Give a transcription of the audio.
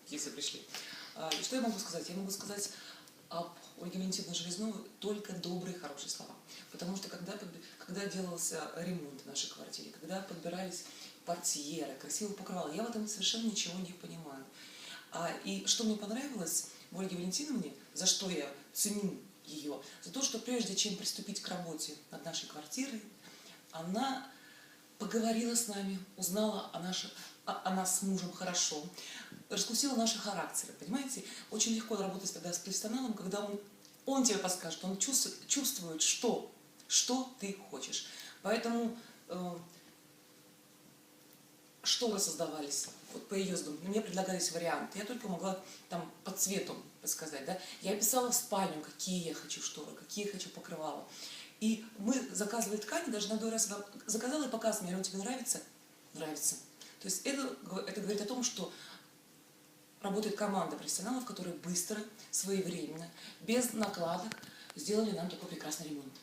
если пришли. И что я могу сказать? Я могу сказать об Ольге Валентиновне Железновой только добрые, хорошие слова. Потому что когда делался ремонт в нашей квартире, когда подбирались портьеры, красиво покрывало, я в этом совершенно ничего не понимаю. И что мне понравилось в Ольге Валентиновне, за что я ценю ее, за то, что прежде чем приступить к работе над нашей квартирой, она поговорила с нами, узнала о нас с мужем хорошо, раскусила наши характеры, понимаете? Очень легко работать тогда с профессионалом, когда он тебе подскажет, он чувствует, что ты хочешь. Поэтому шторы создавались вот по ее взгляду. Мне предлагались варианты. Я только могла там по цвету подсказать. Да? Я писала в спальню, какие я хочу шторы, какие я хочу покрывала. И мы заказывали ткани, даже на 2 раза заказала и показывала, мне, тебе нравится? Нравится. То есть это говорит о том, что работает команда профессионалов, которые быстро, своевременно, без накладок сделали нам такой прекрасный ремонт.